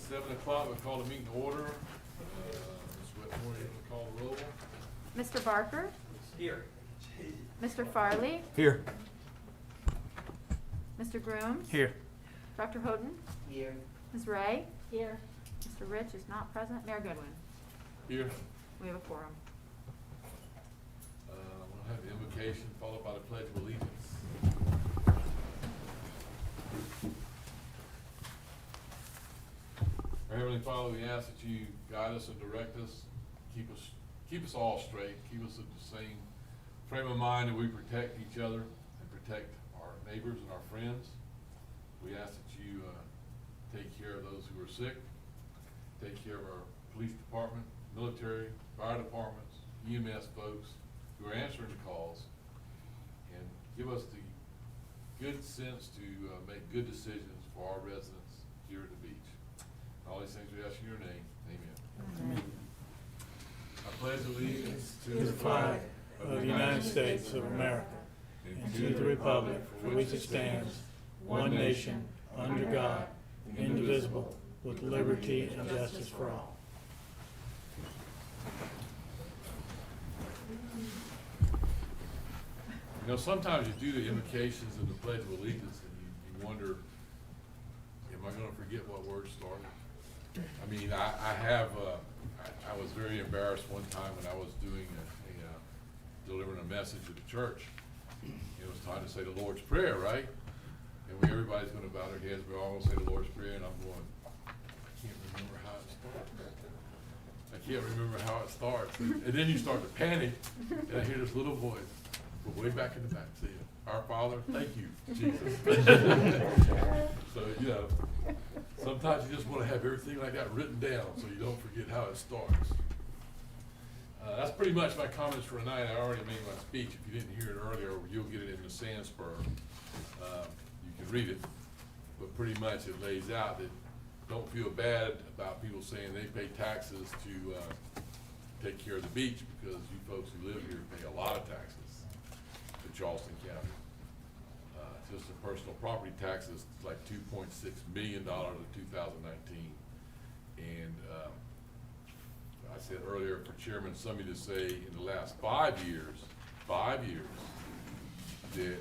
7 o'clock, we call the meeting to order. Ms. Whitmore, you want to call the roll? Mr. Barker? Here. Mr. Farley? Here. Mr. Grooms? Here. Dr. Houghton? Here. Ms. Ray? Here. Mr. Rich is not present. Mayor Goodwin? Here. We have a quorum. We'll have the invocation followed by the Pledge of Allegiance. Our Heavenly Father, we ask that you guide us and direct us, keep us all straight, keep us in the same frame of mind that we protect each other and protect our neighbors and our friends. We ask that you take care of those who are sick, take care of our police department, military, fire departments, EMS folks who are answering the calls, and give us the good sense to make good decisions for our residents here at the beach. All these things we ask in your name. Amen. I pledge allegiance To the flag of the United States of America and to the republic for which it stands, one nation, under God, indivisible, with liberty and justice for all. You know, sometimes you do the invocations and the Pledge of Allegiance and you wonder, am I gonna forget what word started? I mean, I was very embarrassed one time when I was doing delivering a message at the church. It was time to say the Lord's Prayer, right? And everybody's gonna bow their heads, we're all gonna say the Lord's Prayer, and I'm going, I can't remember how it starts. I can't remember how it starts. And then you start to panic, and I hear this little voice, from way back in the back, saying, Our Father, thank you, Jesus. So, you know, sometimes you just want to have everything like that written down so you don't forget how it starts. That's pretty much my comments for tonight. I already made my speech. If you didn't hear it earlier, you'll get it in the Sandspur. You can read it, but pretty much it lays out that don't feel bad about people saying they pay taxes to take care of the beach, because you folks who live here pay a lot of taxes to Charleston County. Just the personal property taxes, it's like $2.6 million in 2019. And I said earlier for Chairman Summy to say in the last 5 years, that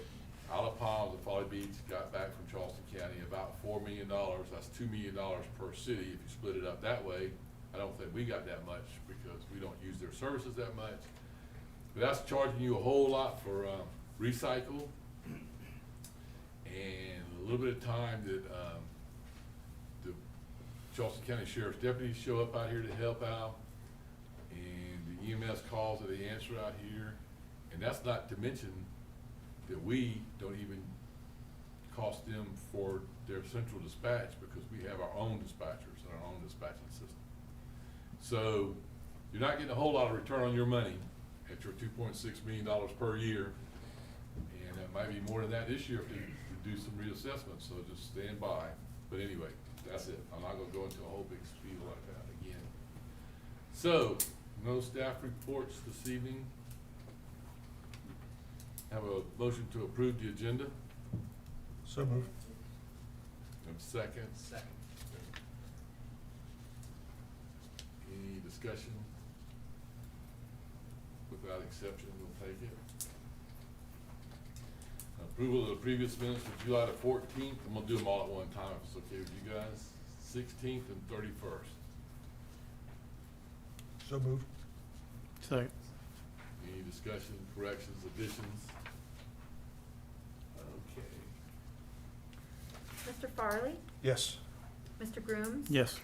Isle of Palms and Folly Beach got back from Charleston County about $4 million. That's $2 million per city if you split it up that way. I don't think we got that much because we don't use their services that much. But that's charging you a whole lot for recycle and a little bit of time that the Charleston County Sheriff's deputies show up out here to help out, and the EMS calls that they answer out here. And that's not to mention that we don't even cost them for their central dispatch, because we have our own dispatchers and our own dispatching system. So you're not getting a whole lot of return on your money at your $2.6 million per year. And that might be more than that this year if they do some reassessments, so just stand by. But anyway, that's it. I'm not gonna go into a whole big spiel like that again. So, no staff reports this evening. Have a motion to approve the agenda. So moved. And second. Second. Any discussion? Without exception, we'll take it. Approval of the previous minutes for July the 14th. I'm gonna do them all at one time if it's okay with you guys. 16th and 31st. So moved. Second. Any discussion, corrections, additions? Okay. Mr. Farley? Yes. Mr. Grooms? Yes.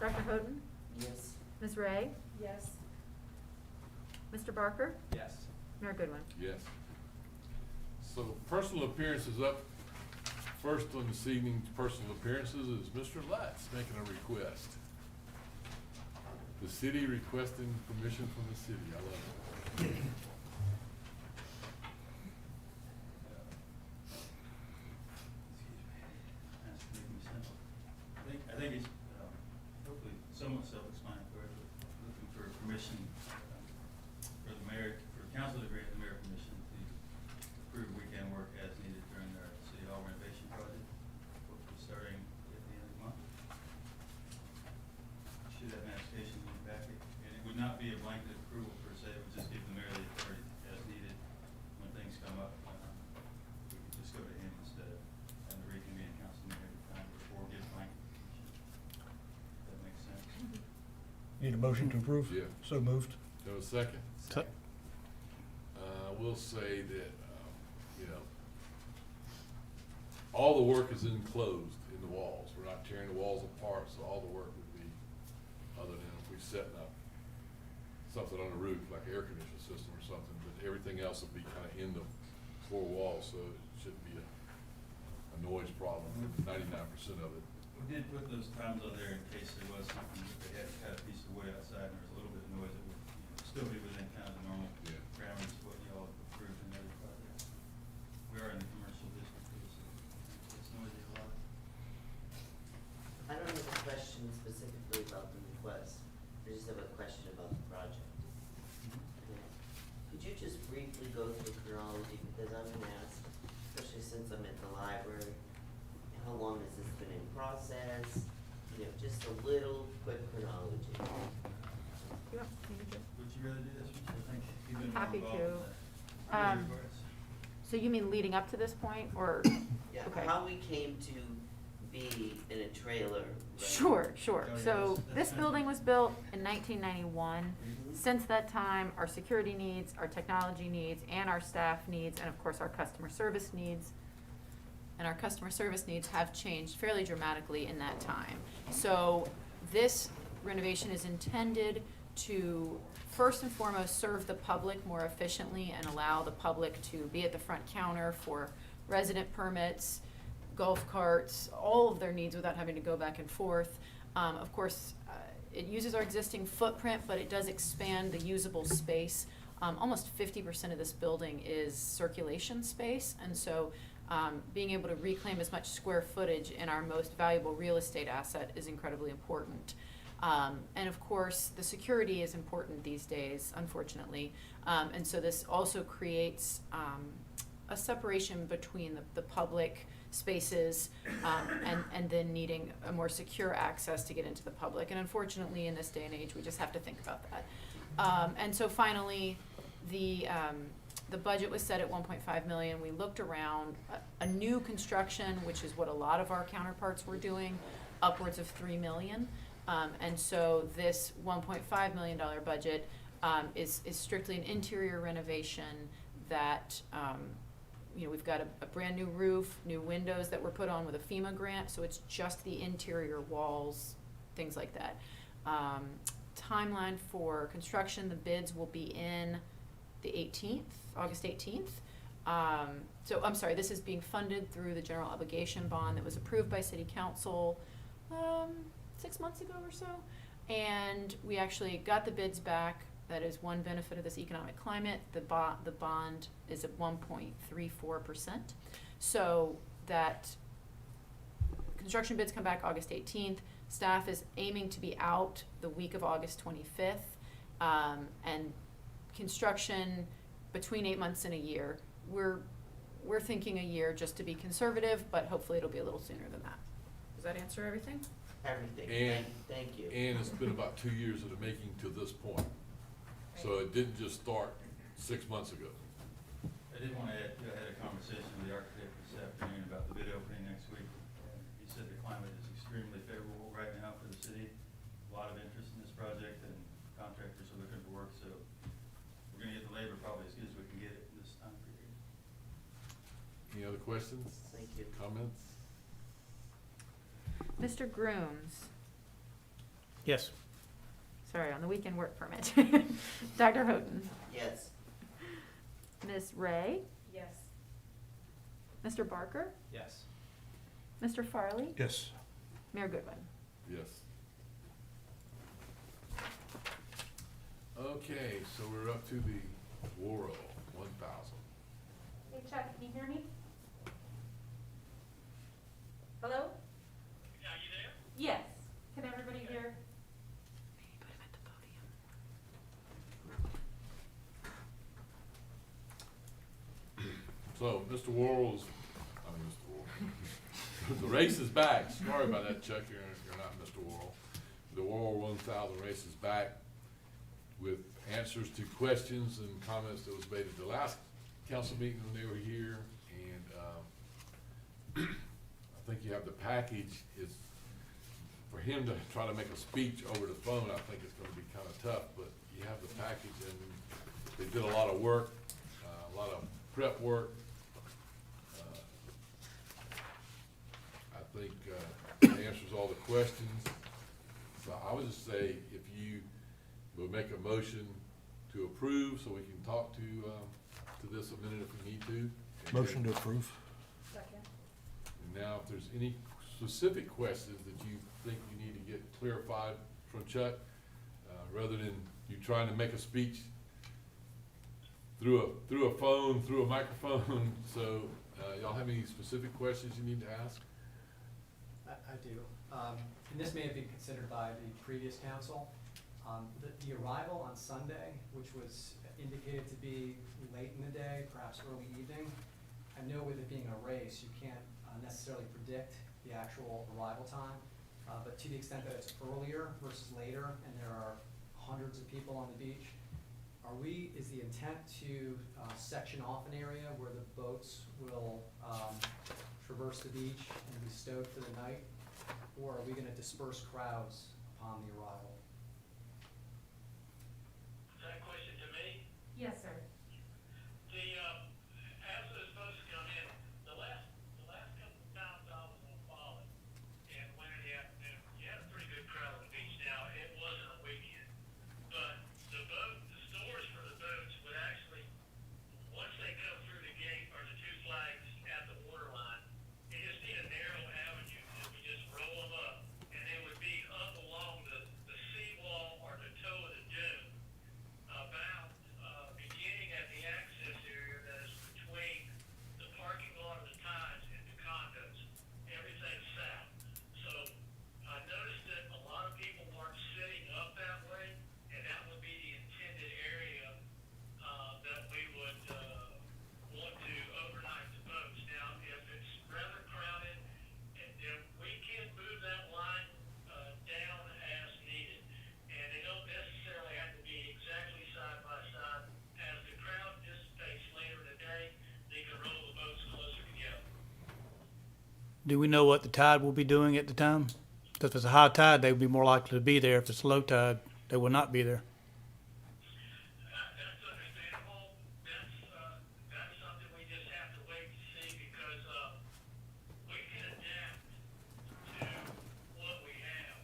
Dr. Houghton? Yes. Ms. Ray? Yes. Mr. Barker? Yes. Mayor Goodwin? Yes. So personal appearances up. First on this evening's personal appearances is Mr. Lutz making a request. The city requesting permission from the city. I love it. I think it's hopefully somewhat self-explanatory, but looking for permission for the mayor, for council to grant the mayor permission to approve weekend work as needed during our city hall renovation project, hopefully starting at the end of the month. Need a motion to approve? Yeah. So moved. Have a second? So- I will say that, you know, all the work is enclosed in the walls. We're not tearing the walls apart, so all the work would be, other than if we're setting up something on the roof, like an air conditioning system or something, but everything else will be kind of in the four walls, so it shouldn't be a noise problem, 99% of it. We did put those times on there in case there was something, that they had to cut a piece of wood outside and there was a little bit of noise, it would still be within kind of the normal Yeah. parameters of what y'all approved in the other project. We are in the commercial district too, so it's noisy a lot. I don't have a question specifically about the request, I just have a question about the project. Okay. Could you just briefly go through chronology, because I'm gonna ask, especially since I'm at the library, how long has this been in process? You know, just a little quick chronology. You want me to do- Would you rather do this, Richard? I think you've been more Happy involved to. in that. Request. So you mean leading up to this point, or? Yeah, Okay. how we came to be in a trailer. right? Sure, sure. Oh, yeah, So that's this kind of- building was built in 1991. Mhm. Since that time, our security needs, our technology needs, and our staff needs, and of course, our customer service needs, have changed fairly dramatically in that time. So this renovation is intended to first and foremost serve the public more efficiently and allow the public to be at the front counter for resident permits, golf carts, all of their needs without having to go back and forth. Of course, it uses our existing footprint, but it does expand the usable space. Almost 50% of this building is circulation space, and so being able to reclaim as much square footage in our most valuable real estate asset is incredibly important. And of course, the security is important these days, unfortunately. And so this also creates a separation between the public spaces and then needing a more secure access to get into the public. And unfortunately, in this day and age, we just have to think about that. And so finally, the budget was set at 1.5 million. We looked around a new construction, which is what a lot of our counterparts were doing, upwards of 3 million. And so this $1.5 million budget is strictly an interior renovation that, you know, we've got a brand new roof, new windows that were put on with a FEMA grant, so it's just the interior walls, things like that. Timeline for construction, the bids will be in the 18th, August 18th. So I'm sorry, this is being funded through the general obligation bond that was approved by City Council 6 months ago or so. And we actually got the bids back. That is one benefit of this economic climate. The bond is at 1.34%. So that construction bids come back August 18th. Staff is aiming to be out the week of August 25th. And construction between 8 months and a year. We're thinking a year just to be conservative, but hopefully it'll be a little sooner than that. Does that answer everything? Everything, And- thank you. And it's been about 2 years of the making to this point. So it didn't just start 6 months ago. I did want to add, I had a conversation with the architect this afternoon about the bid opening next week. He said the climate is extremely favorable right now for the city. A lot of interest in this project and contractors are looking for work, so we're gonna get the labor probably as good as we can get it in this time period. Any other questions? Thank you. Comments? Mr. Grooms, Yes. sorry, on the weekend work permit. Dr. Houghton, Yes, Ms. Ray, Yes. Mr. Barker, Yes. Mr. Farley, Yes. Mayor Goodwin. Yes. Okay, so we're up to the Worrell 1000. Hey Chuck, can you hear me? Hello? Yeah, you there? Yes. Can everybody hear? Maybe put him at the podium. So, Mr. Worrell's, Mr. Worrell. The race is back. Sorry about that, Chuck. You're not Mr. Worrell. The Worrell 1000 race is back with answers to questions and comments that was made at the last council meeting when they were here. And I think you have the package. It's for him to try to make a speech over the phone, I think it's gonna be kinda tough, but you have the package and they did a lot of work, a lot of prep work. I think, it answers all the questions. So I would just say, if you would make a motion to approve, so we can talk to this a minute if we need to. Motion to approve. And now, if there's any specific questions that you think you need to get clarified from Chuck, rather than you trying to make a speech through a phone, through a microphone, so, y'all have any specific questions you need to ask? I do. And this may have been considered by the previous council. The arrival on Sunday, which was indicated to be late in the day, perhaps early evening, I know with it being a race, you can't necessarily predict the actual arrival time, but to the extent that it's earlier versus later, and there are hundreds of people on the beach, is the intent to section off an area where the boats will traverse the beach and be stowed for the night? Or are we gonna disperse crowds upon the arrival? Is that a question to me? Yes, sir. After the boats come in, the last couple of times I was on Folly, and when it happened, you had a pretty good crowd on the beach. Now, it wasn't a weekend, but the stores for the boats would actually, once they come through the gate or the two flags at the waterline, you just need a narrow avenue, and we just roll them up, and they would be up along the seawall or the toe of the dune, about, beginning at the access area that is between the parking lot of the Times and the condos. Everything's south. So I noticed that a lot of people weren't sitting up that way, and that would be the intended area, that we would, want to overnight the boats. Now, if it's rather crowded, and then we can move that line, down as needed. And they don't necessarily have to be exactly side by side. As the crowd dissipates later in the day, they can roll the boats closer together. Do we know what the tide will be doing at the time? 'Cause if it's a high tide, they would be more likely to be there. If it's low tide, they will not be there. That's understandable. That's something we just have to wait to see because, we can adapt to what we have,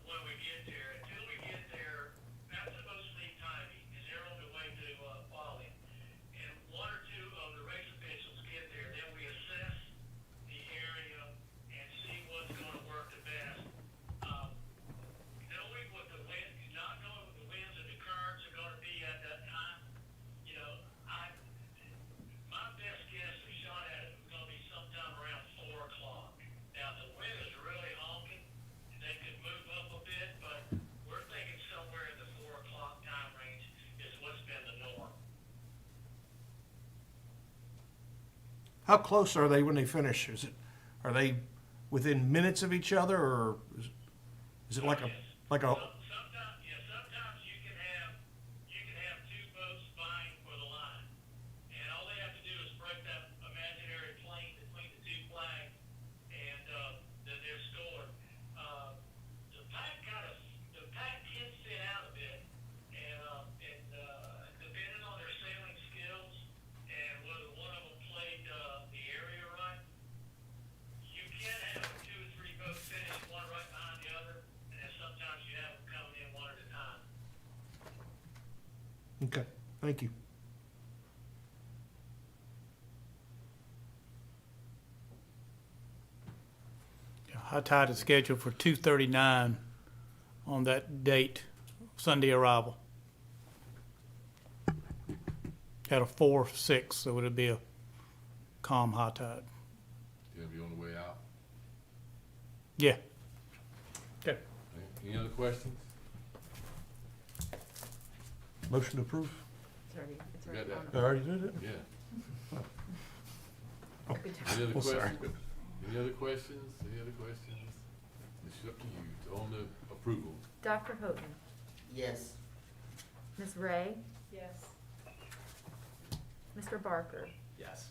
when we get there. Until we get there, that's supposed to be timing, and they're on the way to, Folly. And one or two of the race officials get there, then we assess the area and see what's gonna work the best. Knowing what the wind, not knowing what the winds and the currents are gonna be at that time, my best guess, we shot at it, was gonna be sometime around 4 o'clock. Now, the wind is really honking, and they could move up a bit, but we're thinking somewhere in the 4 o'clock time range is what's been the norm. How close are they when they finish? Are they within minutes of each other, or is it like a Sometimes you can have two boats vying for the line, and all they have to do is break that imaginary plane between the two flags, and then they're scored. The pack can thin out a bit, and depending on their sailing skills and whether one of them played the area right, you can have 2 or 3 boats finish one right behind the other, and then sometimes you have them coming in one at a time. Okay, thank you. High tide is scheduled for 2:39 on that date, Sunday arrival. At a 4-6, so it'll be a calm high tide. Gonna be on the way out. Yeah. Okay. Any other questions? Motion to approve. It's already You got that? on. I already did it? Yeah. Good job. Any other Well, sorry. questions? Any other questions? Any other questions? It's up to you, it's on the approval. Dr. Houghton, Yes. Ms. Ray, Yes. Mr. Barker, Yes.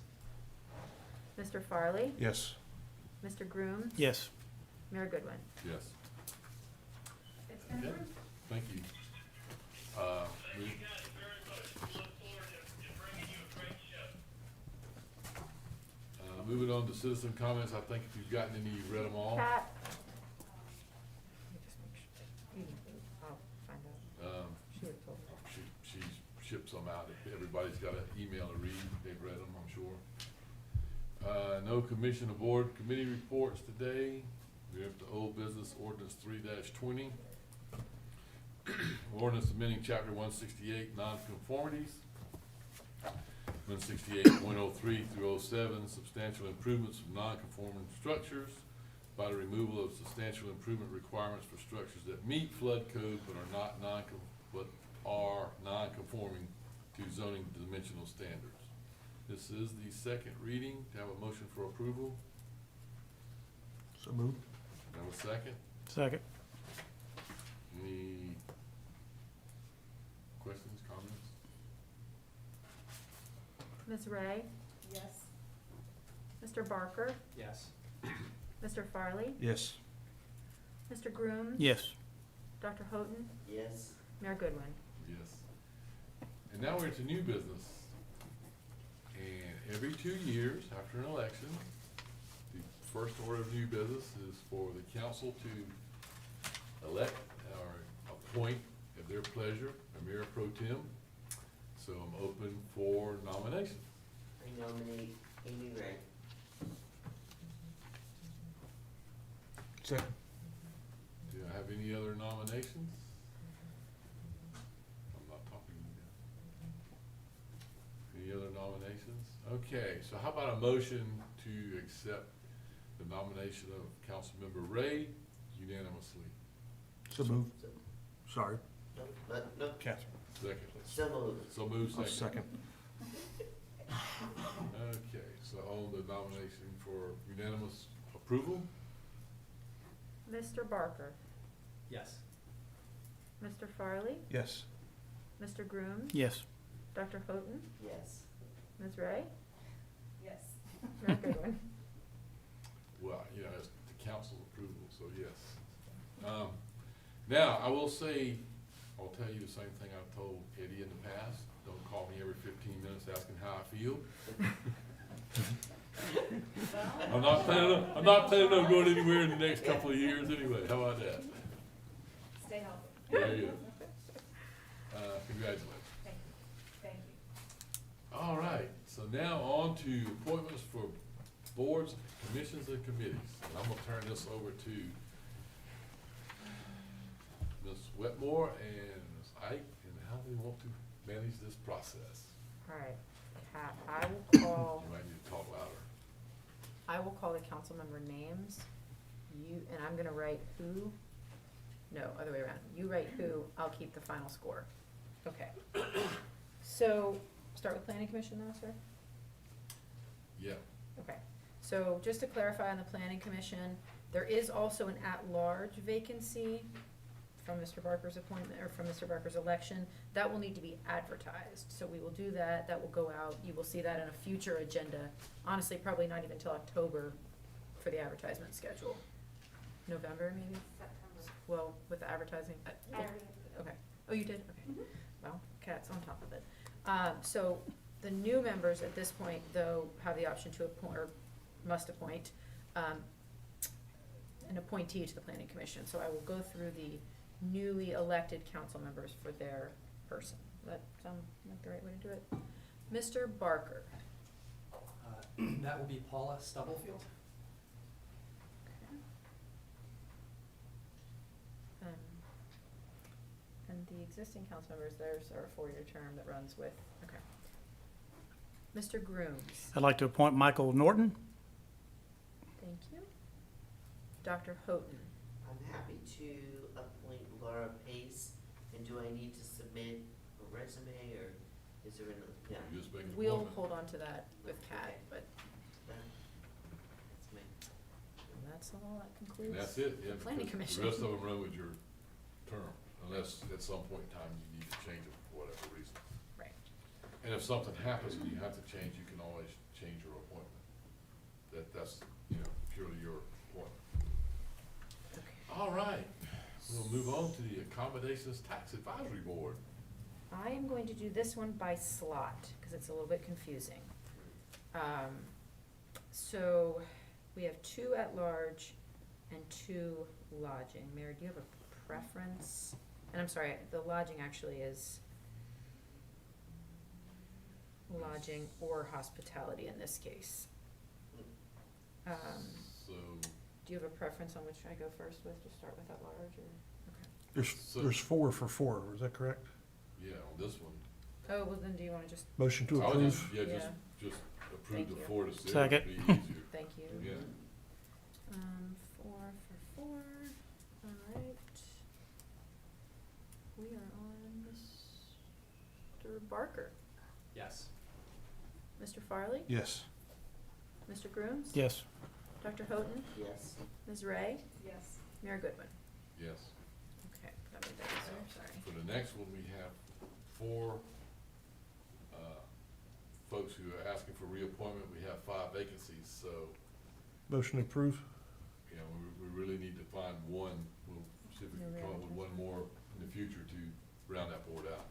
Mr. Farley, Yes. Mr. Groom, Yes. Mayor Goodwin. Yes. It's been Okay, approved. thank you. Thank we- you guys very much. We look forward to bringing you a great show. Moving on to citizen comments, I think if you've gotten any, you've read them all. Pat? I'll find out. She would've told me. She ships them out. Everybody's got an email to read. They've read them, I'm sure. No commission or board committee reports today. We have the old business ordinance 3-20. Ordinance amending chapter 168 nonconformities. 168.03 through 07, substantial improvements of non-conforming structures by the removal of substantial improvement requirements for structures that meet flood code but are non-conforming to zoning dimensional standards. This is the second reading. To have a motion for approval. So moved. Have a second. Second. Any questions, comments? Ms. Ray? Yes. Mr. Barker? Yes. Mr. Farley? Yes. Mr. Groom? Yes. Dr. Houghton? Yes, Mayor Goodwin. Yes. And now we're into new business. And every 2 years after an election, the first order of new business is for the council to elect or appoint at their pleasure a mayor pro tem. So I'm open for nomination. I nominate Amy Ray. Second. Do I have any other nominations? I'm not talking to you. Any other nominations? Okay, so how about a motion to accept the nomination of Councilmember Ray unanimously? So moved. Sorry, No, Catherine. Second. so moved. So move I'll second. second. Okay, so on the nomination for unanimous approval? Mr. Barker? Yes. Mr. Farley? Yes. Mr. Groom? Yes. Dr. Houghton? Yes. Ms. Ray? Yes. Mayor Goodwin. Well, you know, it's the council's approval, so yes. Now, I will say, I'll tell you the same thing I've told Eddie in the past. Don't call me every 15 minutes asking how I feel. I'm not planning on going anywhere in the next couple of years anyway. How about that? Stay healthy. Very good. Congratulations. Thank you. Thank you. All right, so now on to appointments for boards, commissions, and committees. And I'm gonna turn this over to Ms. Wetmore and Ms. Ike, and how they want to manage this process. All right, Kat, I will call, You might need to talk louder. I will call the council member names. And I'm gonna write who, no, other way around. You write who, I'll keep the final score. Okay. So, start with planning commission now, sir? Yeah, Okay, so just to clarify on the planning commission, there is also an at-large vacancy from Mr. Barker's appointment, or from Mr. Barker's election. That will need to be advertised, so we will do that, that will go out, you will see that in a future agenda. Honestly, probably not even till October for the advertisement schedule. November, maybe? September. Well, with the advertising, I already put it. okay. Oh, you did? Okay. Mhm. Well, Kat's on top of it. So the new members at this point, though, have the option to appoint, or must appoint, an appointee to the planning commission. So I will go through the newly elected council members for their person. Does that sound like the right way to do it? Mr. Barker. That will be Paula Stubblefield. And the existing council members, theirs are a 4-year term that runs with, okay. Mr. Grooms, I'd like to appoint Michael Norton. thank you. Dr. Houghton, I'm happy to appoint Laura Pace, and do I need to submit a resume, or is there another, yeah, you just make an we'll appointment. hold on to that with Kat, Okay. but that's me. that's all that And concludes. that's it, yeah, The planning because commission. the rest of them run with your term, unless at some point in time you need to change it for whatever reason. Right. And if something happens and you have to change, you can always change your appointment. That's, you know, purely your appointment. move on to the Accommodations Tax Advisory Board. I am going to do this one by slot, because it's a little bit confusing. So, we have 2 at large and 2 lodging. Mary, do you have a preference? And I'm sorry, the lodging actually is lodging or hospitality in this case. So, Do you have a preference on which I go first with, to start with at large, or? Okay. There's 4 for 4, is that correct? yeah, on this one. Oh, well then, do you wanna just, Motion to I would approve? just, just approve Thank the you. 4 to 6. Second. It'd be easier. thank you. Yeah. 4 for 4, alright. We are on Mr. Barker, Yes. Mr. Farley, Yes. Mr. Grooms? Yes. Dr. Houghton, Yes. Ms. Ray, Yes. Mayor Goodwin. Yes. Okay, that made that easier, sorry. For the next one, we have 4 folks who are asking for reappointment. We have 5 vacancies, so, Motion to approve? you know, we really need to find one. We'll see if we can come up with one more in the future to round that board out.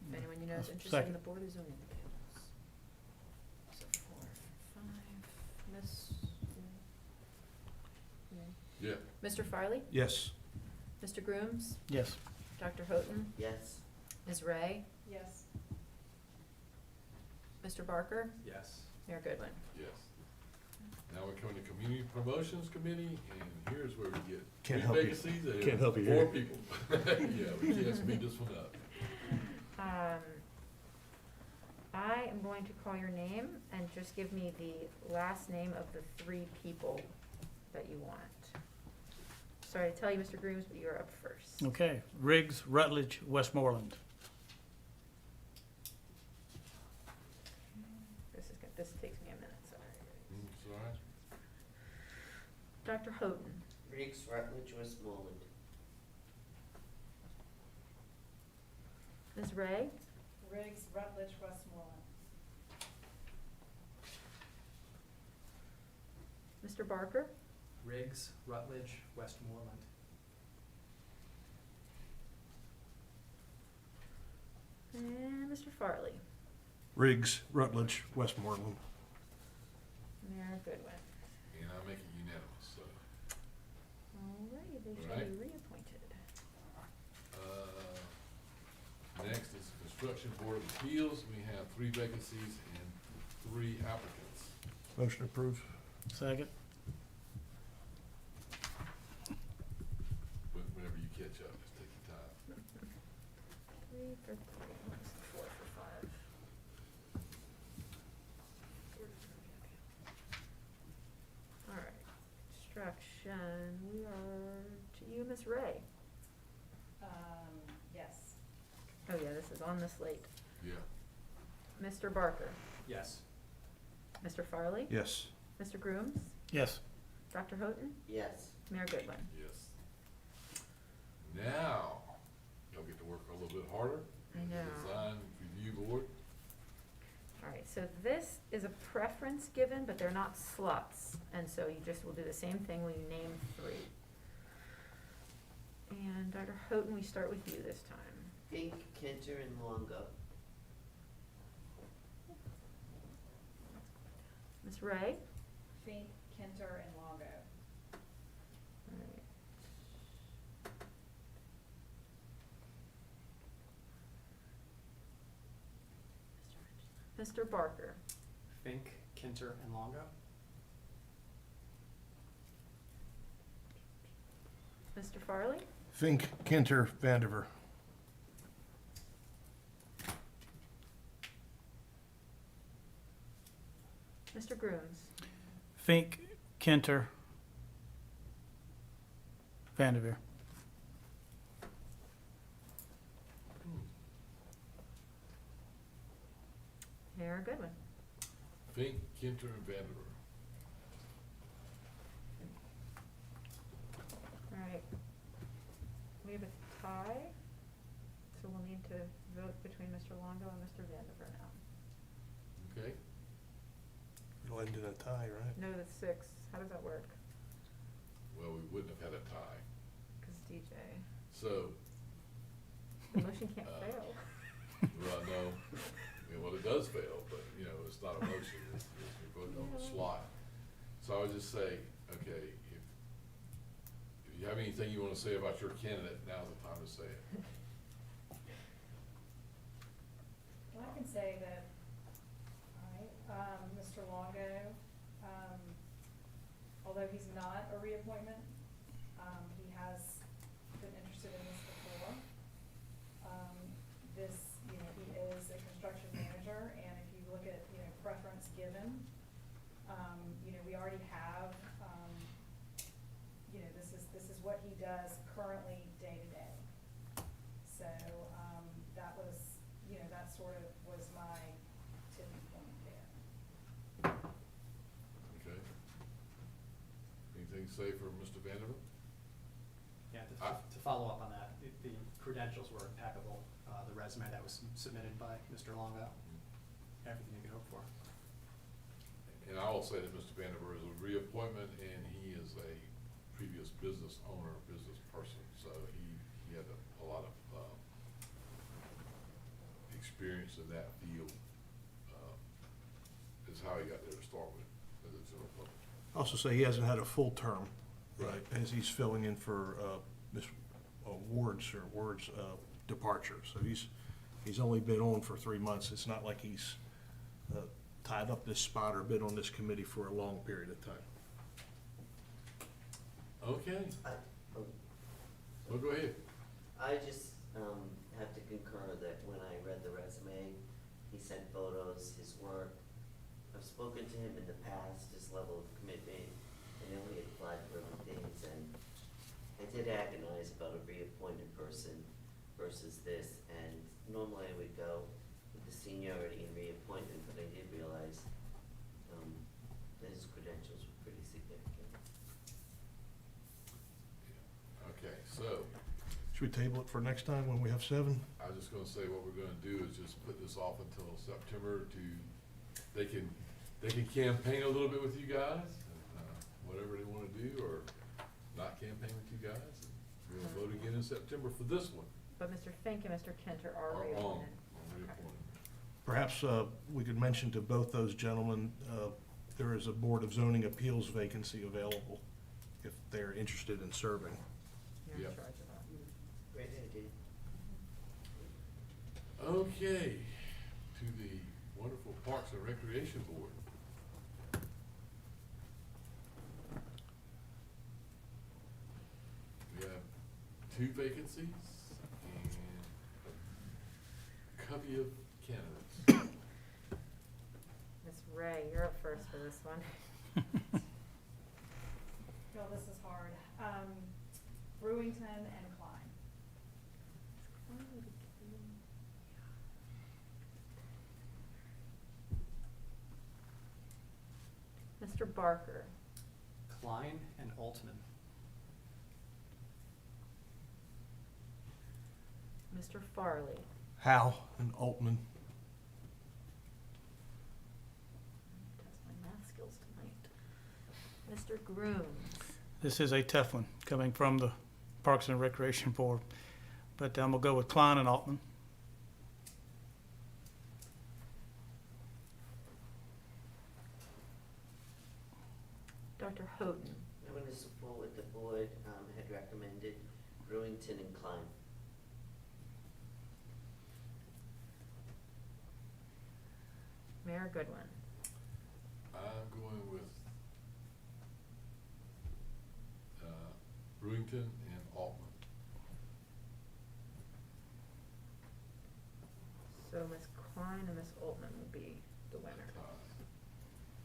If anyone you know is I'll interested in second. the Board of Zoning Appeals. So 4 for 5, Ms. Yeah, Mr. Farley, Yes. Mr. Grooms, Yes. Dr. Houghton, Yes. Ms. Ray, Yes. Mr. Barker, Yes. Mayor Goodwin. yes. Now we're coming to Community Promotions Committee, and here's where we get Can't 3 help you. vacancies and Can't help you 4 here. people. Yeah, we can't speed this one up. I am going to call your name and just give me the last name of the 3 people that you want. Sorry to tell you, Mr. Grooms, but you're up first. Okay. Riggs, Rutledge, Westmoreland. This takes me a minute, sorry. It's all right. Dr. Houghton, Riggs, Rutledge, Westmoreland. Ms. Ray, Riggs, Rutledge, Westmoreland. Mr. Barker, Riggs, Rutledge, Westmoreland. and Mr. Farley. Riggs, Rutledge, Westmoreland. Mayor Goodwin. And I make it unanimous, so. Alrighty, they shall Alright. be reappointed. Next is Construction Board of Appeals. We have 3 vacancies and 3 applicants. Motion approved? Second. Whenever you catch up, just take your time. 3 for 3, 4 for 5. Alright, construction, we are to you, Ms. Ray. Yes. Oh yeah, this is on the slate. Yeah, Mr. Barker, Yes. Mr. Farley, Yes. Mr. Grooms, Yes. Dr. Houghton, Yes. Mayor Goodwin. yes. Now, y'all get to work a little bit harder. I in the know. Design Review Board. Alright, so this is a preference given, but they're not slots, and so you just will do the same thing when you name 3. And Dr. Houghton, we start with you this time. Fink, Kenter, and Longo. Ms. Ray? Fink, Kinter, and Longo. Alright. Mr. Barker? Fink, Kinter, and Longo. Mr. Farley? Fink, Kinter, Vandiver. Mr. Grooms? Fink, Kenter, Vanderveer. Mayor Goodwin? Fink, Kinter, and Vandiver. Alright. We have a tie, so we'll need to vote between Mr. Longo and Mr. Vandiver now. Okay, It'll end in a tie, right? No, that's 6. How does that work? well, we wouldn't have had a tie. Cause DJ. So, The motion can't Uh, fail. well, no, yeah, well, it does fail, but, you know, it's not a motion, it's you're voting on the slot. So I would just say, okay, if you have anything you wanna say about your candidate, now's the time to say it. Well, I can say that, Mr. Longo, although he's not a reappointment, he has been interested in this before. He is a construction manager, and if you look at, preference given, we already have, this is what he does currently day to day. So, that was, that sort of was my tipping point there. Okay. Anything to say for Mr. Vanderbilt? Yeah, I- to follow up on that, the credentials were impeccable. The resume that was submitted by Mr. Longo, everything you could hope for. And I will say that Mr. Vanderbilt is a reappointment, and he is a previous business owner, business person, so he had a lot of, experience in that field, is how he got there to start with, as a general public. Also say he hasn't had a full term. Right. As he's filling in for, Ms. Ward's departure. So he's only been on for 3 months. It's not like he's, tied up this spot or been on this committee for a long period of time. Okay, Oh, well, go ahead. I just, have to concur that when I read the resume, he sent photos, his work. I've spoken to him in the past, his level of commitment, I know he had applied for other things, and I did agonize about a reappointed person versus this, and normally I would go with the seniority and reappointment, but I did realize, that his credentials were pretty significant. Okay, so, Should we table it for next time when we have 7? I was just gonna say, what we're gonna do is just put this off until September they can campaign a little bit with you guys, whatever they wanna do, or not campaign with you guys. We're gonna vote again in September for this one. But Mr. Fink and Mr. Kenter are Are reappointed. on Okay. reappointment. Perhaps we could mention to both those gentlemen, there is a Board of Zoning Appeals vacancy available if they're interested in serving. You're in Yep. charge of that. Great idea. Okay, to the wonderful Parks and Recreation Board. We have 2 vacancies and a covey of candidates. Ms. Ray, you're up first for this one. Phil, this is hard. Brewington and Klein. Mr. Barker, Klein and Altman. Mr. Farley, Howe and Altman. test my math skills tonight. Mr. Groom, This is a tough one, coming from the Parks and Recreation Board, but I'm gonna go with Klein and Altman. Dr. Houghton, I'm going to support what the board, had recommended, Brewington and Klein. Mayor Goodwin, I'm going with Brewington and Altman. so Ms. Klein and Ms. Altman will be the winner.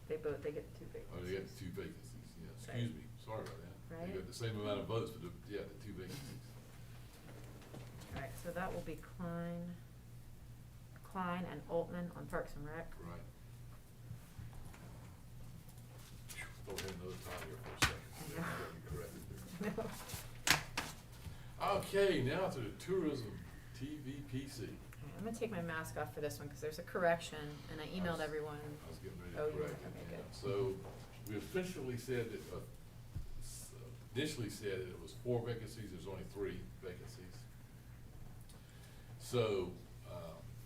They get 2 vacancies. Oh, they got 2 vacancies, yeah, excuse me, sorry about that. Right. They got the same amount of votes, but the 2 vacancies. All right, so that will be Klein and Altman on Parks and Rec. Right. Don't have another time here for a second. I know. Let me correct it there. Okay, now to the Tourism TVPC. I'm gonna take my mask off for this one, because there's a correction, and I emailed everyone. I was getting ready Oh, to you were, correct it. okay, good. So, we officially said that, initially said it was 4 vacancies, there's only 3 vacancies. So,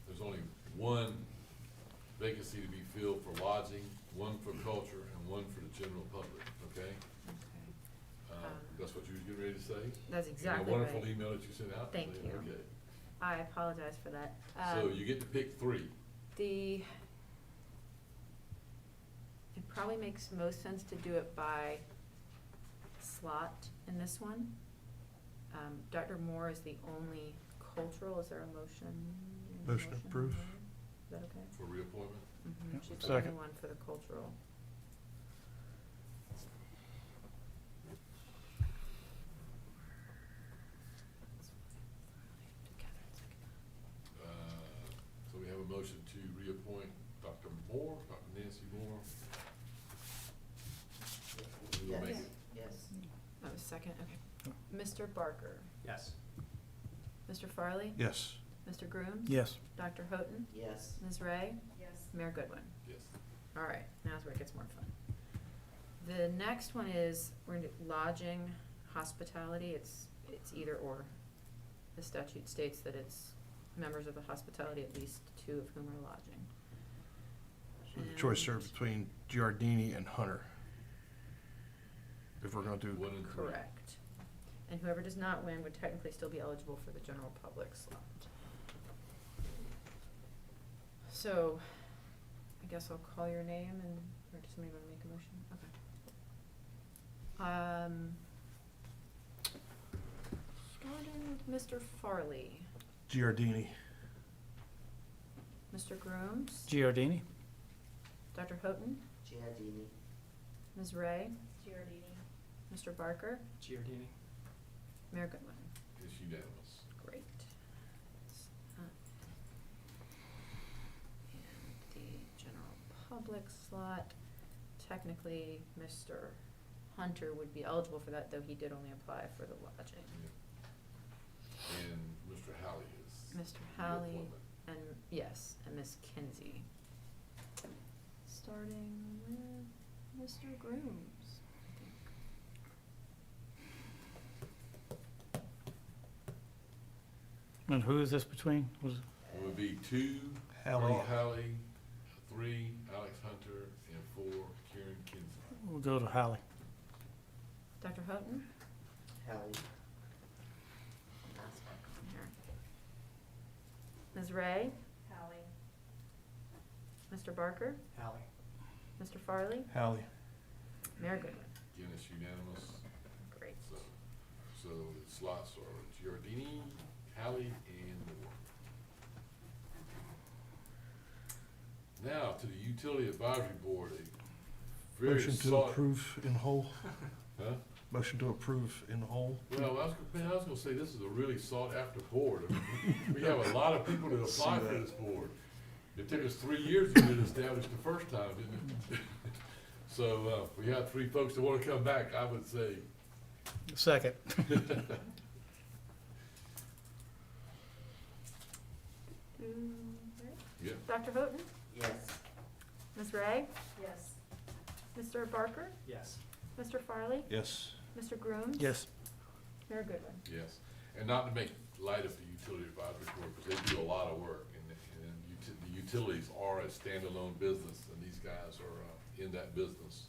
there's only 1 vacancy to be filled for lodging, 1 for culture, and 1 for the general public, okay? Okay. That's what you were getting ready to say? That's exactly In a wonderful right. email that you sent out? Thank you. Okay. I apologize for that. So you get to pick 3. It probably makes most sense to do it by slot in this one. Dr. Moore is the only cultural, is there a motion? Motion approved. Is that okay? For reappointment? Mhm. Yep. She's the Second. only one for the cultural. So we have a motion to reappoint Dr. Moore, Dr. Nancy Moore. We will make Yes, it. yes. That was second, okay. Mr. Barker, Yes. Mr. Farley, Yes. Mr. Grooms? Yes. Dr. Houghton, Yes. Ms. Ray, Yes. Mayor Goodwin. Yes. All right, now's where it gets more fun. The next one is, we're gonna do lodging, hospitality, it's either or. The statute states that it's members of the hospitality, at least 2 of whom are lodging. So the choice there And- between Giardini and Hunter. If we're gonna do, 1 and 3. Correct. And whoever does not win would technically still be eligible for the general public slot. So, I guess I'll call your name and, or does somebody wanna make a motion? Okay. Starting with Mr. Farley, Giardini. Mr. Grooms, Giardini? Dr. Houghton, Giardini. Ms. Ray, Giardini. Mr. Barker, Giardini. Mayor Goodwin. It's unanimous. Great. And the general public slot, technically, Mr. Hunter would be eligible for that, though he did only apply for the lodging. And Mr. Halley is. Mr. Halley reappointment. and, yes, and Ms. Kinsey. Starting with Mr. Grooms, I think. And who is this between? It would be 2, Halley. Carl Halley, 3, Alex Hunter, and 4, Karen Kinsey. We'll go to Holly. Dr. Houghton? Hallie. Last back on here. Ms. Ray? Hallie. Mr. Barker? Hallie. Mr. Farley? Hallie. Mayor Goodwin. Again, it's unanimous. Great. So the slots are Giardini, Halley, and Moore. Now to the Utility Advisory Board, a very Motion to sought. approve in whole. Huh? Motion to approve in whole. Well, I was gonna say, this is a really sought after board. I mean, we have a lot of people that apply for this board. It took us 3 years to get it established the first time, didn't it? So, we have 3 folks that wanna come back, I would say. Second. Yeah, Dr. Houghton? Yes. Ms. Ray? Yes. Mr. Barker? Yes. Mr. Farley? Yes. Mr. Grooms? Yes. Mayor Goodwin. yes. And not to make light of the Utility Advisory Board, because they do a lot of work, and the utilities are a standalone business, and these guys are in that business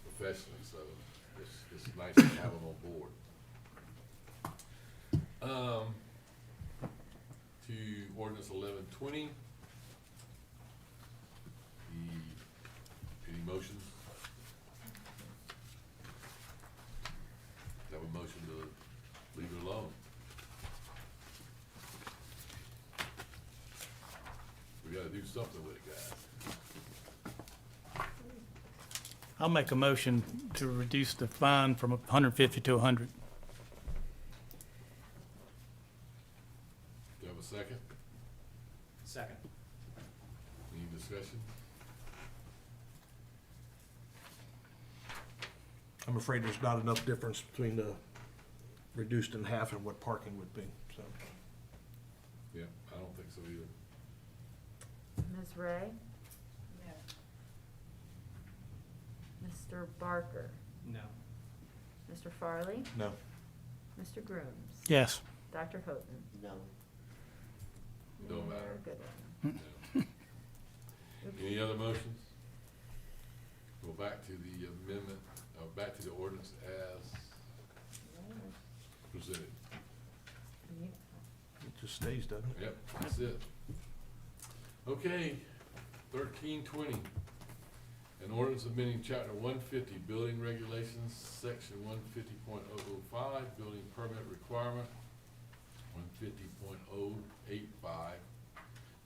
professionally, so it's nice to have them on board. To ordinance 1120. Any motions? Have a motion to leave it alone. We gotta do something with it, guys. I'll make a motion to reduce the fine from 150 to 100. Do you have a second? Second. Any discussion? I'm afraid there's not enough difference between the reduced in half and what parking would be, so. Yeah, I don't think so either. Ms. Ray? No. Mr. Barker? No. Mr. Farley, No. Mr. Grooms, Yes. Dr. Houghton. No. Don't Mayor matter. Goodwin. No. Any other motions? Go back to the amendment, back to the ordinance as presented. It just stays, doesn't it? Yep, that's it. Okay, 1320. An ordinance amending chapter 150, building regulations, section 150.005, building permit requirement, 150.085,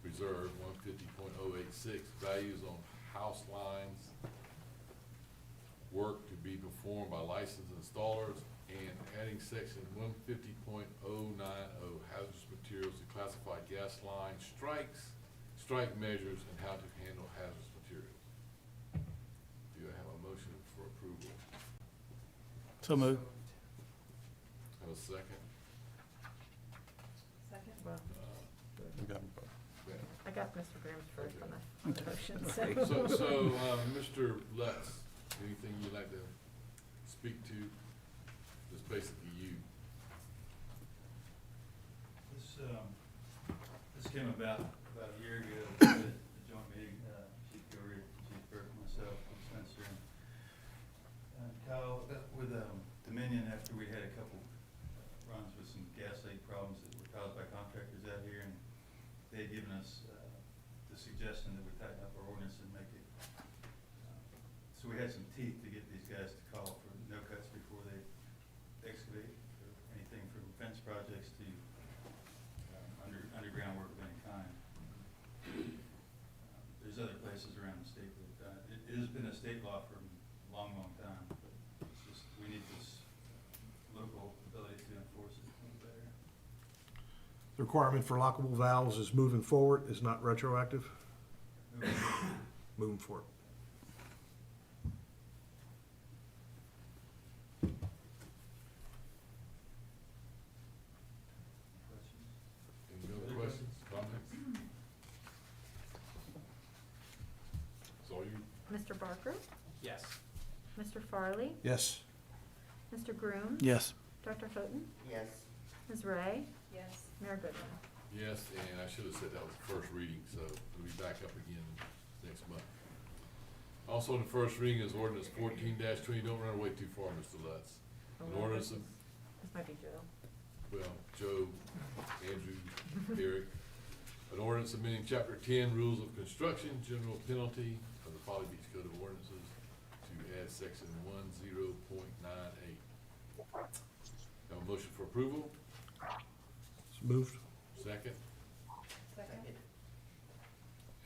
reserve, 150.086, values on house lines, work to be performed by licensed installers, and adding section 150.090, hazardous materials to classify gas line strikes, strike measures, and how to handle hazardous materials. Do I have a motion for approval? So moved. Have a second? Second? Well, We got 'em both. Yeah. I got Mr. Grooms first Okay. on the motion, So, Mr. Lutz, anything you'd like to speak to? It's basically you. This came about a year ago at the joint meeting, Chief Gilreath, Chief Burke, myself, and Spencer, and Kyle, with Dominion, after we had a couple runs with some gas leak problems that were caused by contractors out here, and they had given us the suggestion that we tighten up our ordinance and make it, so we had some teeth to get these guys to call for no cuts before they excavate, or anything from fence projects to underground work of any kind. There's other places around the state that have done it. It has been a state law for a long, long time, but it's just, we need this local ability to enforce it a little better. The requirement for lockable valves is moving forward, is not retroactive, moving forward. Questions? Any other questions, comments? It's all you. Mr. Barker, Yes. Mr. Farley, Yes. Mr. Grooms. Yes. Dr. Houghton, Yes. Ms. Ray, Yes. Mayor Goodwin. Yes, and I should have said that was the first reading, so we'll be back up again next month. Also, in the first reading is ordinance 14-20. Don't run away too far, Mr. Lutz. An ordinance of, This might be Joe. well, Joe, Andrew, Eric. An ordinance amending chapter 10, rules of construction, general penalty of the Folly Beach Code of Ordinances to add section 10.98. Have a motion for approval? It's moved. Second? Second?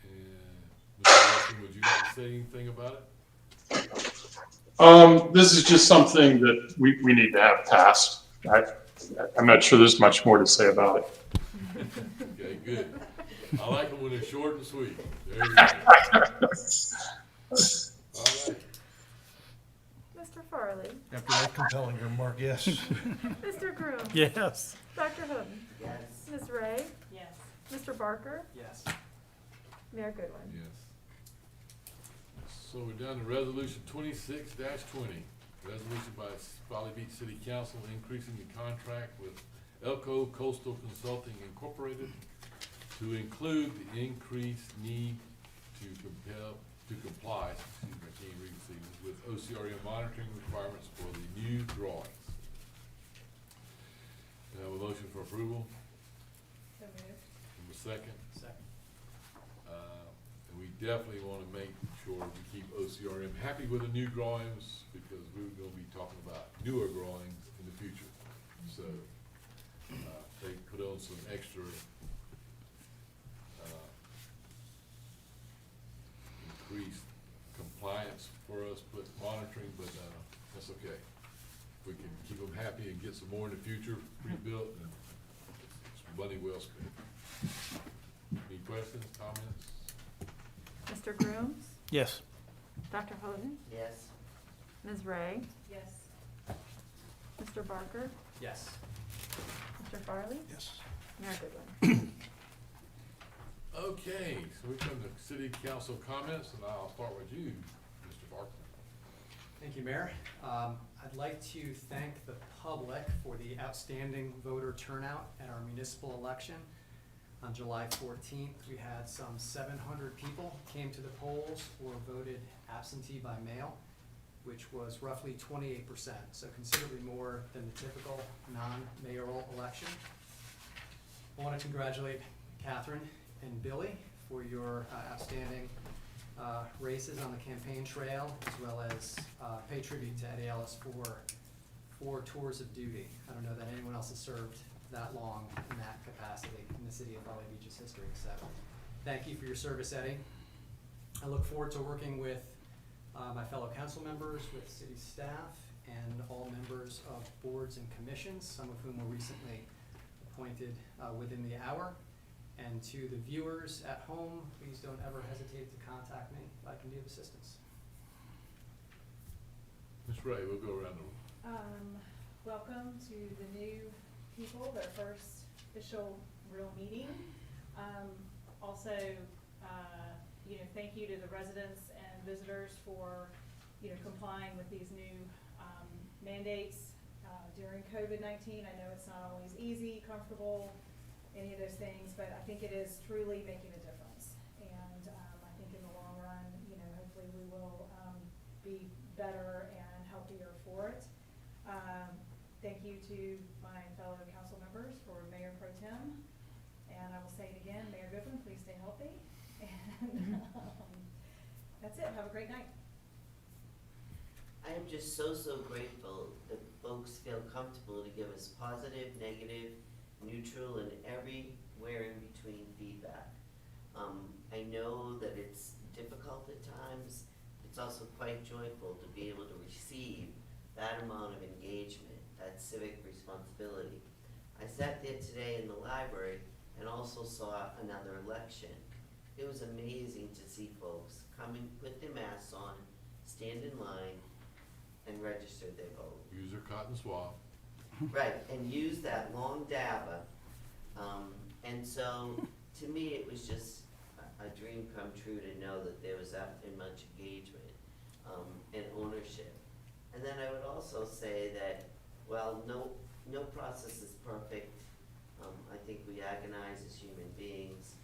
And Mr. Wilson, would you like to say anything about it? This is just something that we need to have passed. I'm not sure there's much more to say about it. Okay, good. I like them when they're short and sweet. There you go. All right. Mr. Farley, After that compelling remark, yes. Mr. Grooms. Yes. Dr. Houghton, Yes. Ms. Ray, Yes. Mr. Barker, Yes. Mayor Goodwin. Yes. So we're down to resolution 26-20. Resolution by Folly Beach City Council increasing the contract with Elko Coastal Consulting Incorporated to include the increased need to comply, excuse me, I can't read this evening, with OCRM monitoring requirements for the new drawings. Do I have a motion for approval? So moved. Have a second? Second. And we definitely want to make sure we keep OCRM happy with the new drawings, because we're going to be talking about newer drawings in the future. So, they put on some extra, increased compliance for us, but monitoring, but, that's okay. If we can keep them happy and get some more in the future, rebuilt, and it's money well spent. Any questions, comments? Mr. Grooms, Yes. Dr. Houghton, Yes. Ms. Ray, Yes. Mr. Barker, Yes. Mr. Farley, Yes. Mayor Goodwin. Okay, so we come to city council comments, and I'll start with you, Mr. Barker. Thank you, Mayor. I'd like to thank the public for the outstanding voter turnout at our municipal election. On July 14th, we had some 700 people came to the polls or voted absentee by mail, which was roughly 28%, so considerably more than the typical non-mayoral election. I want to congratulate Catherine and Billy for your outstanding races on the campaign trail, as well as pay tribute to Eddie Ellis for 4 tours of duty. I don't know that anyone else has served that long in that capacity in the city of Folly Beach's history. So thank you for your service, Eddie. I look forward to working with my fellow council members, with city staff, and all members of boards and commissions, some of whom were recently appointed within the hour. And to the viewers at home, please don't ever hesitate to contact me if I can be of assistance. Ms. Ray, we'll go around the room. Welcome to the new people, their first official real meeting. Also, thank you to the residents and visitors for, complying with these new mandates during COVID-19. I know it's not always easy, comfortable, any of those things, but I think it is truly making a difference. And I think in the long run, hopefully we will be better and healthier for it. Thank you to my fellow council members, for Mayor Pro Tem, and I will say it again, Mayor Goodwin, please stay healthy. And that's it. Have a great night. I am just so grateful that folks feel comfortable to give us positive, negative, neutral, and everywhere in between feedback. I know that it's difficult at times. It's also quite joyful to be able to receive that amount of engagement, that civic responsibility. I sat there today in the library and also saw another election. It was amazing to see folks come and put their masks on, stand in line, and register their vote. Use your cotton swab. Right, and use that long dabba. And so, to me, it was just a dream come true to know that there was that much engagement and ownership. And then I would also say that, while no process is perfect, I think we agonize as human beings.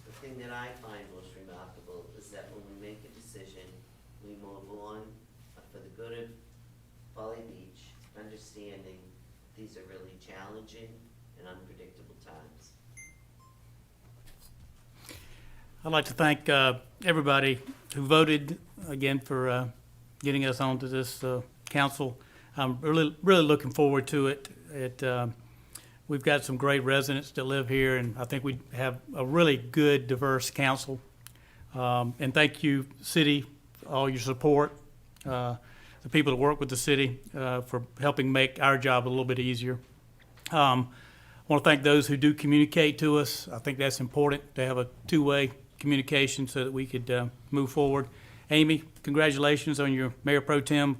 The thing that I find most remarkable is that when we make a decision, we move on for the good of Folly Beach, understanding these are really challenging and unpredictable times. I'd like to thank everybody who voted again for getting us onto this council. I'm really looking forward to it. We've got some great residents that live here, and I think we have a really good, diverse council. And thank you, city, for all your support, the people that work with the city for helping make our job a little bit easier. I want to thank those who do communicate to us. I think that's important to have a two-way communication so that we could move forward. Amy, congratulations on your Mayor Pro Tem.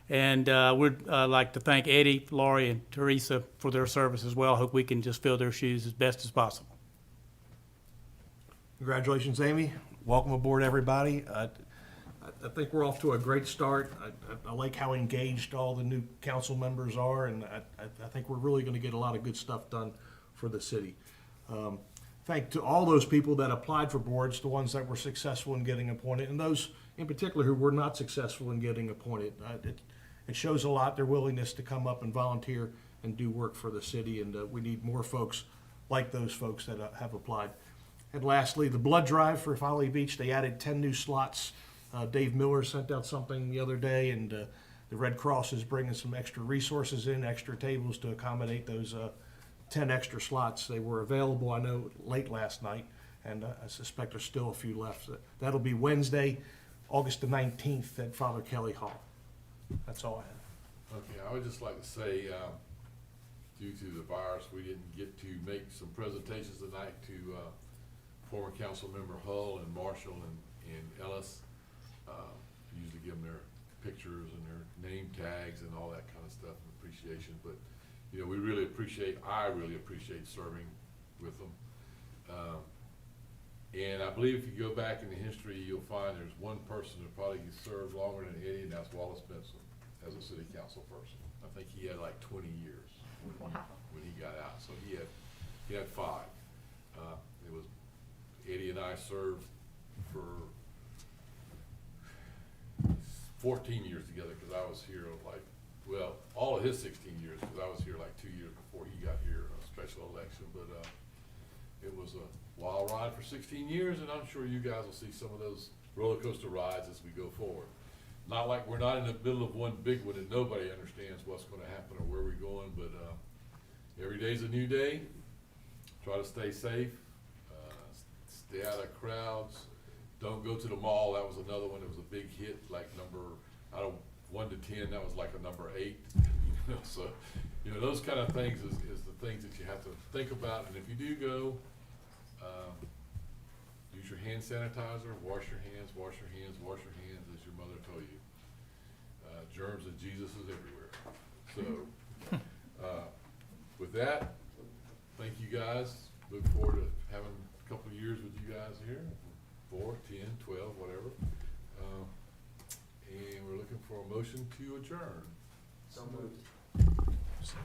And we'd like to thank Eddie, Laurie, and Teresa for their service as well. I hope we can just fill their shoes as best as possible. Congratulations, Amy. Welcome aboard, everybody. I think we're off to a great start. I like how engaged all the new council members are, and I think we're really going to get a lot of good stuff done for the city. Thank to all those people that applied for boards, the ones that were successful in getting appointed, and those in particular who were not successful in getting appointed. It shows a lot, their willingness to come up and volunteer and do work for the city, and we need more folks like those folks that have applied. And lastly, the blood drive for Folly Beach, they added 10 new slots. Dave Miller sent out something the other day, and the Red Cross is bringing some extra resources in, extra tables to accommodate those 10 extra slots. They were available, I know, late last night, and I suspect there's still a few left. That'll be Wednesday, August the 19th at Father Kelly Hall. That's all I have. Okay, I would just like to say, due to the virus, we didn't get to make some presentations tonight to former council member Hull and Marshall and Ellis. Usually give them their pictures and their name tags and all that kind of stuff and appreciation. But, I really appreciate serving with them. And I believe if you go back in the history, you'll find there's one person that probably served longer than Eddie, and that's Wallace Benson as a city council person. I think he had like 20 years when he got out, so he had 5. It was, Eddie and I served for 14 years together, because I was here like, well, all of his 16 years, because I was here like 2 years before he got here, a special election, but it was a wild ride for 16 years, and I'm sure you guys will see some of those roller coaster rides as we go forward. Not like we're not in the middle of one big one and nobody understands what's gonna happen or where we're going, but every day's a new day. Try to stay safe, stay out of crowds. Don't go to the mall. That was another one that was a big hit, like number, out of 1 to 10, that was like a number 8. You know, so, you know, those kind of things is the things that you have to think about. And if you do go, use your hand sanitizer, wash your hands, wash your hands, wash your hands, as your mother told you. Germs and Jesus is everywhere. So, with that, thank you guys. Look forward to having a couple of years with you guys here, 4, 10, 12, whatever. And we're looking for a motion to adjourn. So moved. Second.